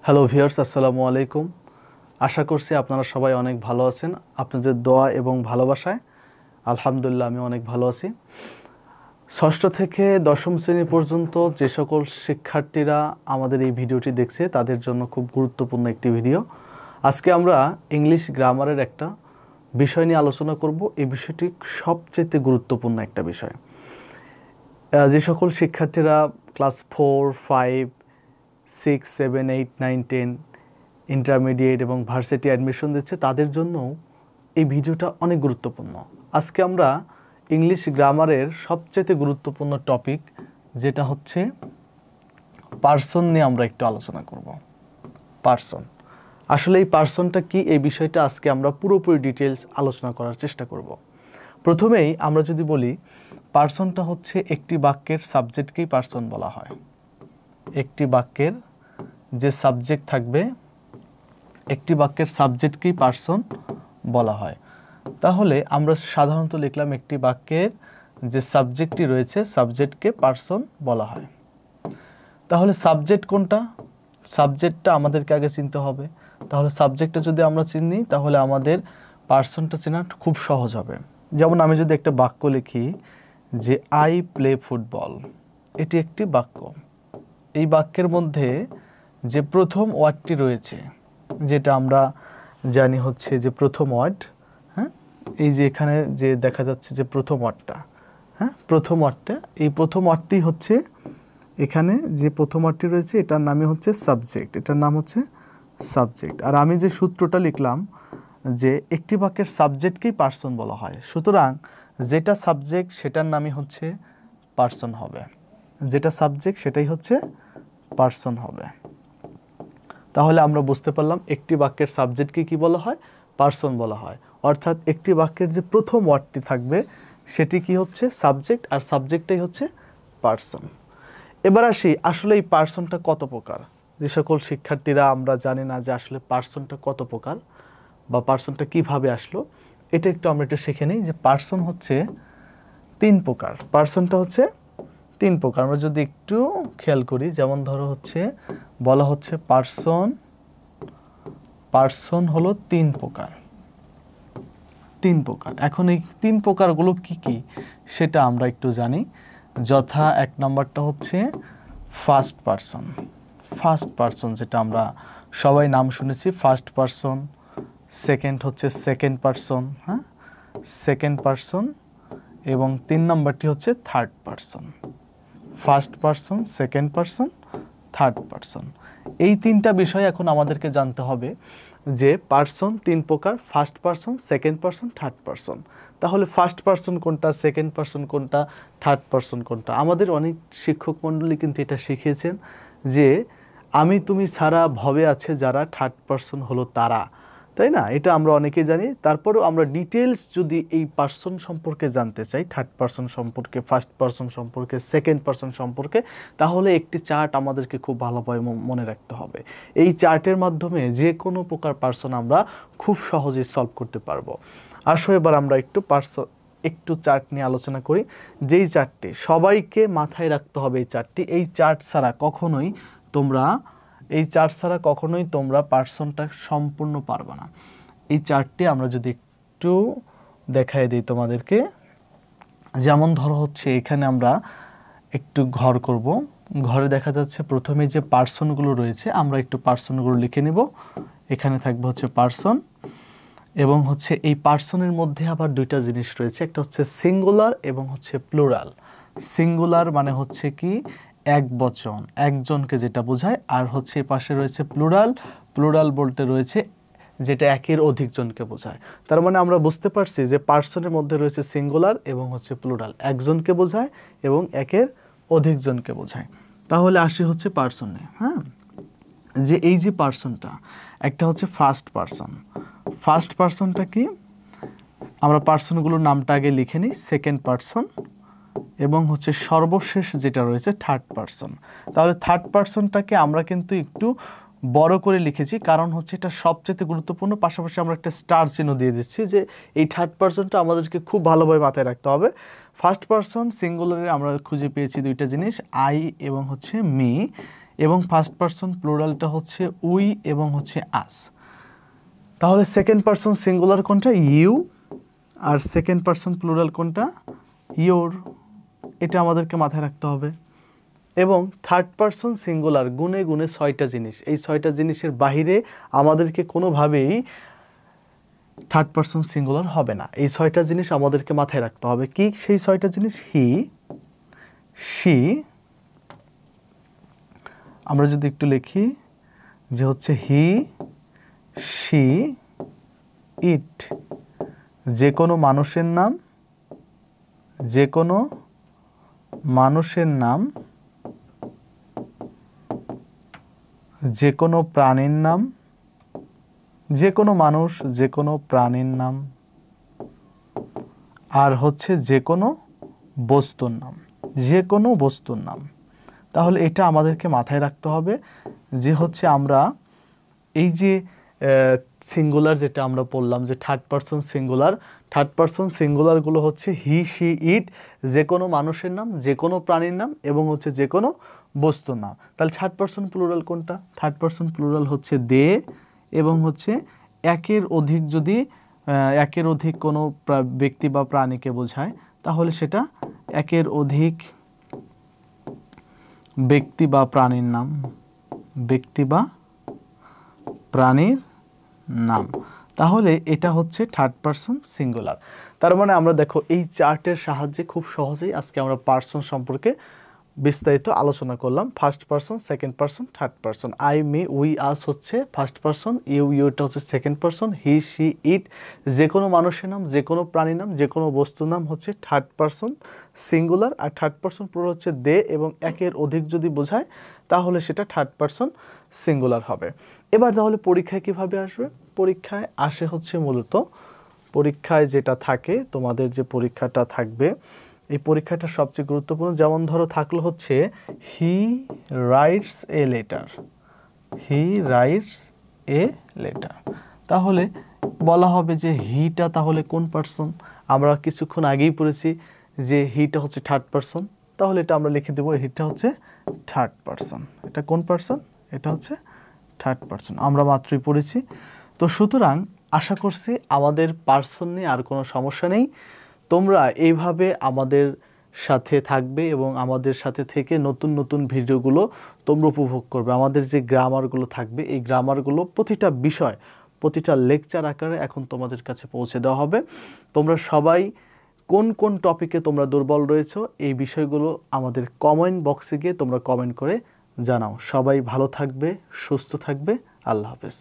Hello viewers, আসসালামু আলাইকুম। আশা করছি আপনারা সবাই অনেক ভালো আছেন। আপনাদের দোয়া এবং ভালোবাসায় আলহামদুলিল্লাহ আমি অনেক ভালো আছি। ষষ্ঠ থেকে দশম শ্রেণী পর্যন্ত যে সকল শিক্ষার্থীরা আমাদের এই ভিডিওটি দেখছে তাদের জন্য খুব গুরুত্বপূর্ণ একটি ভিডিও। আজকে আমরা ইংলিশ গ্রামারের একটা বিষয় নিয়ে আলোচনা করব। এই বিষয়টি সবচেয়ে গুরুত্বপূর্ণ একটা বিষয়। যে সকল শিক্ষার্থীরা ক্লাস 4, 5, 6, 7, 8, 9, 10 ইন্টারমিডিয়েট এবং ভার্সিটি অ্যাডমিশন দিচ্ছে তাদের জন্য এই ভিডিওটা অনেক গুরুত্বপূর্ণ। আজকে আমরা ইংলিশ গ্রামারের সবচেয়ে গুরুত্বপূর্ণ টপিক যেটা হচ্ছে পার্সন নিয়ে আমরা একটু আলোচনা করব। পার্সন আসলে এই পার্সনটা কি, এই বিষয়টা আজকে আমরা পুরোপুরি ডিটেলস আলোচনা করার চেষ্টা করব। প্রথমেই আমরা যদি বলি পার্সনটা হচ্ছে একটি বাক্যের সাবজেক্টকেই পার্সন বলা হয়। একটি বাক্যের যে সাবজেক্ট থাকবে, একটি বাক্যের সাবজেক্টকেই পার্সন বলা হয়। তাহলে আমরা সাধারণত লিখলাম একটি বাক্যের যে সাবজেক্টটি রয়েছে সাবজেক্টকে পার্সন বলা হয়। তাহলে সাবজেক্ট কোনটা? সাবজেক্টটা আমাদেরকে আগে চিনতে হবে। তাহলে সাবজেক্টটা যদি আমরা চিনি তাহলে আমাদের পার্সনটা চেনা খুব সহজ হবে। যেমন আমি যদি একটা বাক্য লিখি যে আই প্লে ফুটবল, এটি একটি বাক্য। এই বাক্যের মধ্যে যে প্রথম ওয়ার্ডটি রয়েছে, যেটা আমরা জানি হচ্ছে যে প্রথম ওয়ার্ড, হ্যাঁ, এই যে এখানে যে দেখা যাচ্ছে যে প্রথম ওয়ার্ডটা, হ্যাঁ, প্রথম ওয়ার্ডটা, এই প্রথম ওয়ার্ডটি হচ্ছে এখানে যে প্রথম ওয়ার্ডটি রয়েছে এটার নামই হচ্ছে সাবজেক্ট, এটার নাম হচ্ছে সাবজেক্ট। আর আমি যে সূত্রটা লিখলাম যে একটি বাক্যের সাবজেক্টকেই পার্সন বলা হয়, সুতরাং যেটা সাবজেক্ট সেটার নামই হচ্ছে পার্সন হবে। যেটা সাবজেক্ট সেটাই হচ্ছে পার্সন হবে। তাহলে আমরা বুঝতে পারলাম একটি বাক্যের সাবজেক্টকে কি বলা হয়? পার্সন বলা হয়। অর্থাৎ একটি বাক্যের যে প্রথম ওয়ার্ডটি থাকবে সেটি কি হচ্ছে? সাবজেক্ট, আর সাবজেক্টটাই হচ্ছে পার্সন। এবার আসি আসলে এই পার্সনটা কত প্রকার। যে সকল শিক্ষার্থীরা আমরা জানি না যে আসলে পার্সনটা কত প্রকার বা পার্সনটা কিভাবে আসলো, এটা আমরা একটু শিখে নিই যে পার্সন হচ্ছে 3 প্রকার। পার্সনটা হচ্ছে 3 প্রকার। আমরা যদি একটু খেয়াল করি, যেমন ধরো হচ্ছে বলা হচ্ছে পার্সন হলো 3 প্রকার। 3 প্রকার। এখন এই 3 প্রকারগুলো কি কি সেটা আমরা একটু জানি। যথা 1 নম্বরটা হচ্ছে ফার্স্ট পার্সন। ফার্স্ট পার্সন যেটা আমরা সবাই নাম শুনেছি, ফার্স্ট পার্সন। সেকেন্ড হচ্ছে সেকেন্ড পার্সন, হ্যাঁ, সেকেন্ড পার্সন। এবং 3 নম্বরটি হচ্ছে third person. First person, second person, third person. এই 3টা বিষয় এখন আমাদেরকে জানতে হবে যে পার্সন 3 প্রকার, first person, second person, third person. তাহলে ফার্স্ট পার্সন কোনটা, সেকেন্ড পার্সন কোনটা, থার্ড পার্সন কোনটা? আমাদের অনেক শিক্ষক মণ্ডলী কিন্তু এটা শিখিয়েছেন যে আমি তুমি ছাড়া ভবে আছে যারা, থার্ড পার্সন হলো তারা, তাই না? এটা আমরা অনেকেই জানি। তারপরেও আমরা ডিটেলস যদি এই পার্সন সম্পর্কে জানতে চাই, থার্ড পার্সন সম্পর্কে, ফার্স্ট পার্সন সম্পর্কে, সেকেন্ড পার্সন সম্পর্কে, তাহলে একটি চার্ট আমাদেরকে খুব ভালোভাবে মনে রাখতে হবে। এই চার্টের মাধ্যমে যে কোনো প্রকার পার্সন আমরা খুব সহজেই সলভ করতে পারবো। আসো এবার আমরা একটু চার্ট নিয়ে আলোচনা করি। যেই চার্টটি সবাইকে মাথায় রাখতে হবে, এই চার্ট ছাড়া কখনোই তোমরা পার্সনটা সম্পূর্ণ পারবে না। এই চার্টটি আমরা যদি একটু দেখাই দিই তোমাদেরকে, যেমন ধরো হচ্ছে এখানে আমরা একটু ঘর করব। ঘরে দেখা যাচ্ছে প্রথমে যে পার্সনগুলো রয়েছে, আমরা একটু পার্সনগুলো লিখে নেব। এখানে থাকবে হচ্ছে পার্সন, এবং হচ্ছে এই পার্সনের মধ্যে আবার 2টা জিনিস রয়েছে, একটা হচ্ছে সিঙ্গুলার এবং হচ্ছে প্লুরাল। সিঙ্গুলার মানে হচ্ছে কি এক বচন, একজনকে যেটা বোঝায়, আর হচ্ছে পাশে রয়েছে প্লুরাল। প্লুরাল বলতে রয়েছে যেটা একের অধিক জনকে বোঝায়। তার মানে আমরা বুঝতে পারছি যে পার্সনের মধ্যে রয়েছে সিঙ্গুলার এবং হচ্ছে প্লুরাল, একজনকে বোঝায় এবং একের অধিক জনকে বোঝায়। তাহলে আসি হচ্ছে পার্সনে, হ্যাঁ, যে এই যে পার্সনটা, একটা হচ্ছে ফার্স্ট পার্সন। ফার্স্ট পার্সনটা কি? আমরা পার্সনগুলোর নামটা আগে লিখে নিই। সেকেন্ড পার্সন এবং হচ্ছে সর্বশেষ যেটা রয়েছে থার্ড পার্সন। তাহলে থার্ড পার্সনটাকে আমরা কিন্তু একটু বড় করে লিখেছি, কারণ হচ্ছে এটা সবচেয়ে গুরুত্বপূর্ণ। পাশাপাশি আমরা একটা স্টার চিহ্ন দিয়ে দিচ্ছি যে এই থার্ড পার্সনটা আমাদেরকে খুব ভালোভাবে মাথায় রাখতে হবে। ফার্স্ট পার্সন সিঙ্গুলারে আমরা খুঁজে পেয়েছি 2টা জিনিস, আই এবং হচ্ছে মি। এবং ফার্স্ট পারসন প্লুরালটা হচ্ছে উই এবং হচ্ছে আস। তাহলে সেকেন্ড পারসন সিঙ্গুলার কোনটা? ইউ। আর সেকেন্ড পারসন প্লুরাল কোনটা? ইয়োর। এটা আমাদেরকে মাথায় রাখতে হবে। এবং থার্ড পারসন সিঙ্গুলার গুণে গুণে 6টা জিনিস, এই 6টা জিনিসের বাহিরে আমাদেরকে কোনোভাবেই থার্ড পারসন সিঙ্গুলার হবে না। এই 6টা জিনিস আমাদেরকে মাথায় রাখতে হবে। কি সেই 6টা জিনিস? হি, শি, আমরা যদি একটু লিখি যে হচ্ছে হি, শি, ইট, যে কোনো মানুষের নাম, যে কোনো মানুষের নাম, যে কোনো প্রাণীর নাম, যে কোনো মানুষ, যে কোনো প্রাণীর নাম, আর হচ্ছে যে কোনো বস্তুর নাম, যে কোনো বস্তুর নাম। তাহলে এটা আমাদেরকে মাথায় রাখতে হবে যে হচ্ছে আমরা এই যে সিঙ্গুলার যেটা আমরা বললাম যে third person singular, third person সিঙ্গুলারগুলো হচ্ছে হি, শি, ইট, যে কোনো মানুষের নাম, যে কোনো প্রাণীর নাম এবং হচ্ছে যে কোনো বস্তুর নাম। তাহলে থার্ড পারসন প্লুরাল কোনটা? থার্ড পারসন প্লুরাল হচ্ছে দে এবং হচ্ছে একের অধিক, যদি একের অধিক কোনো ব্যক্তি বা প্রাণীকে বোঝায় তাহলে সেটা একের অধিক ব্যক্তি বা প্রাণীর নাম, ব্যক্তি বা প্রাণীর নাম। তাহলে এটা হচ্ছে থার্ড পারসন সিঙ্গুলার। তার মানে আমরা দেখো এই চার্টের সাহায্যে খুব সহজেই আজকে আমরা পারসন সম্পর্কে বিস্তারিত আলোচনা করলাম। First person, second person, third person. I, me, we, us হচ্ছে ফার্স্ট পারসন, ইউ, ইউটা হচ্ছে second person, he, she, it, যে কোনো মানুষের নাম, যে কোনো প্রাণীর নাম, যে কোনো বস্তুর নাম হচ্ছে থার্ড পারসন সিঙ্গুলার। আর থার্ড পারসন পুরো হচ্ছে দে এবং একের অধিক যদি বোঝায় তাহলে সেটা থার্ড পারসন সিঙ্গুলার হবে। এবার তাহলে পরীক্ষায় কিভাবে আসবে? পরীক্ষায় আসে হচ্ছে মূলত, পরীক্ষায় যেটা থাকে, তোমাদের যে পরীক্ষাটা থাকবে এই পরীক্ষাটা সবচেয়ে গুরুত্বপূর্ণ। যেমন ধরো থাকলো হচ্ছে he writes a letter, he writes a letter. তাহলে বলা হবে যে হিটা তাহলে কোন পারসন? আমরা কিছুক্ষণ আগেই পড়েছি যে হিটা হচ্ছে থার্ড পারসন, তাহলে এটা আমরা লিখে দেবো হিটা হচ্ছে থার্ড পারসন। এটা কোন পারসন? এটা হচ্ছে থার্ড পারসন, আমরা মাত্রই পড়েছি। তো সুতরাং আশা করছি আমাদের পারসন নিয়ে আর কোনো সমস্যা নেই। তোমরা এইভাবে আমাদের সাথে থাকবে এবং আমাদের সাথে থেকে নতুন নতুন ভিডিওগুলো তোমরা উপভোগ করবে। আমাদের যে গ্রামারগুলো থাকবে এই গ্রামারগুলো প্রতিটা বিষয়, প্রতিটা লেকচার আকারে এখন তোমাদের কাছে পৌঁছে দেওয়া হবে। তোমরা সবাই কোন কোন টপিকে তোমরা দুর্বল রয়েছো এই বিষয়গুলো আমাদের কমেন্ট বক্সে গিয়ে তোমরা কমেন্ট করে জানাও। সবাই ভালো থাকবে, সুস্থ থাকবে। আল্লাহ হাফেজ।